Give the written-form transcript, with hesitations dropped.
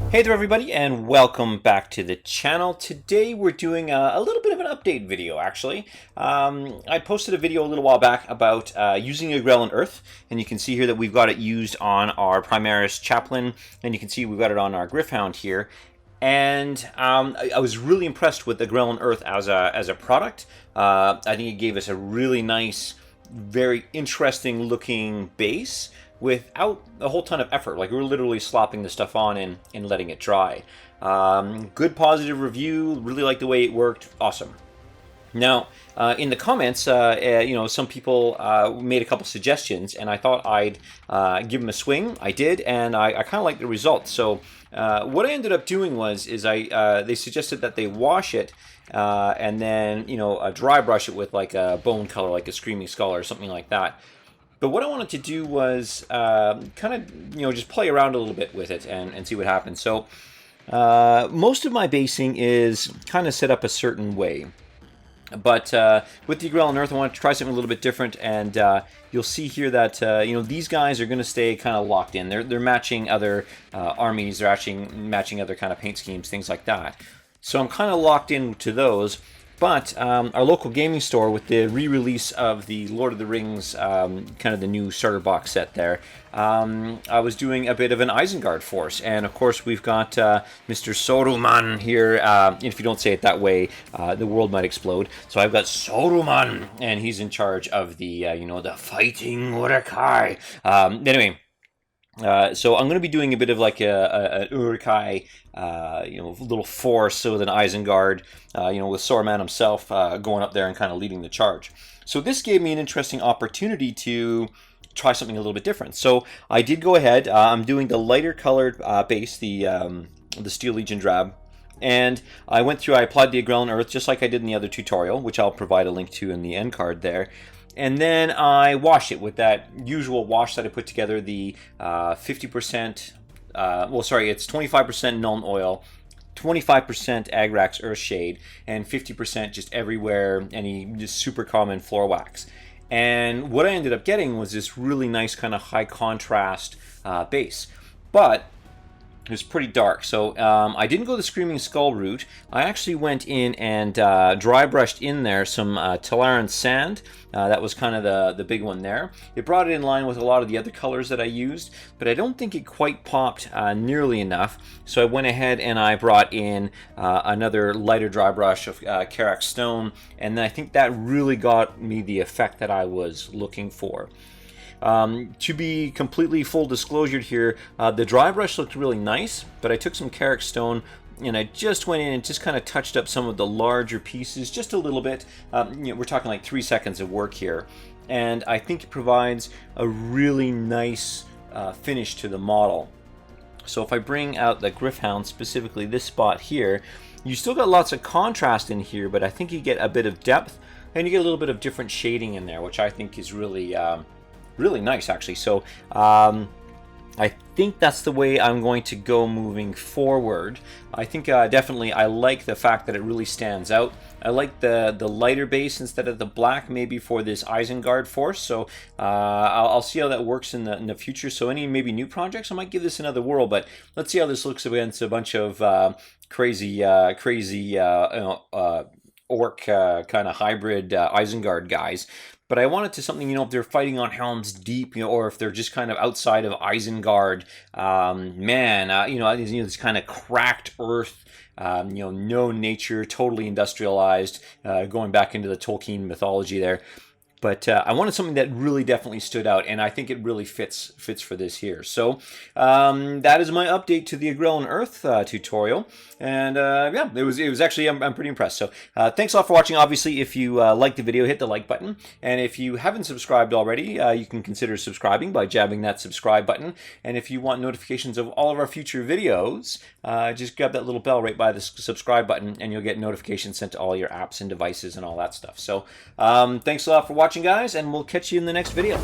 Hey there everybody, and welcome back to the channel. Today we're doing a little bit of an update video actually. I posted a video a little while back about using Agrellan Earth, and you can see here that we've got it used on our Primaris Chaplain, and you can see we've got it on our Gryph-hound here. And I was really impressed with Agrellan Earth as a product. I think it gave us a really nice, very interesting looking base without a whole ton of effort. Like, we were literally slopping the stuff on and letting it dry. Good positive review, really like the way it worked, awesome. Now, in the comments, some people made a couple suggestions, and I thought I'd give them a swing. I did, and I kind of like the results. So what I ended up doing they suggested that they wash it and then dry brush it with like a bone color, like a Screaming Skull or something like that. But what I wanted to do was just play around a little bit with it and see what happens. So most of my basing is kind of set up a certain way. But with the Agrellan Earth, I want to try something a little bit different, and you'll see here that these guys are going to stay kind of locked in. They're matching other armies. They're actually matching other kind of paint schemes, things like that. So I'm kind of locked into those. But our local gaming store, with the re-release of the Lord of the Rings, kind of the new starter box set there, I was doing a bit of an Isengard force. And of course, we've got Mr. Saruman here. If you don't say it that way, the world might explode. So I've got Saruman, and he's in charge of the, the fighting Uruk-hai. Anyway. So I'm going to be doing a bit of like an Uruk-hai, little force with an Isengard, with Saruman himself going up there and kind of leading the charge. So this gave me an interesting opportunity to try something a little bit different. So I did go ahead. I'm doing the lighter colored base, the Steel Legion Drab. And I applied the Agrellan Earth just like I did in the other tutorial, which I'll provide a link to in the end card there. And then I wash it with that usual wash that I put together, the 50%, it's 25% Nuln Oil, 25% Agrax Earthshade, and 50% just everywhere, any just super common floor wax. And what I ended up getting was this really nice kind of high contrast base. But it was pretty dark, so I didn't go the Screaming Skull route. I actually went in and dry brushed in there some Talaran sand. That was kind of the big one there. It brought it in line with a lot of the other colors that I used, but I don't think it quite popped nearly enough. So I went ahead and I brought in another lighter dry brush of Karak Stone, and I think that really got me the effect that I was looking for. To be completely full disclosure here, the dry brush looked really nice, but I took some Karak Stone and I just went in and just kind of touched up some of the larger pieces just a little bit. We're talking like 3 seconds of work here, and I think it provides a really nice finish to the model. So if I bring out the Gryph-hound, specifically this spot here, you still got lots of contrast in here, but I think you get a bit of depth and you get a little bit of different shading in there, which I think is really really nice actually. So I think that's the way I'm going to go moving forward. I think definitely I like the fact that it really stands out. I like the lighter base instead of the black, maybe for this Isengard force. So I'll see how that works in the future. So any maybe new projects, I might give this another whirl, but let's see how this looks against a bunch of crazy orc kind of hybrid Isengard guys. But I wanted to something, if they're fighting on Helm's Deep, or if they're just kind of outside of Isengard, this kind of cracked earth, no nature, totally industrialized, going back into the Tolkien mythology there. But I wanted something that really definitely stood out, and I think it really fits for this here. So that is my update to the Agrellan Earth tutorial, and it was actually I'm pretty impressed. So thanks a lot for watching. Obviously, if you liked the video, hit the like button, and if you haven't subscribed already, you can consider subscribing by jabbing that subscribe button. And if you want notifications of all of our future videos, just grab that little bell right by the subscribe button, and you'll get notifications sent to all your apps and devices and all that stuff. So thanks a lot for watching, guys, and we'll catch you in the next video.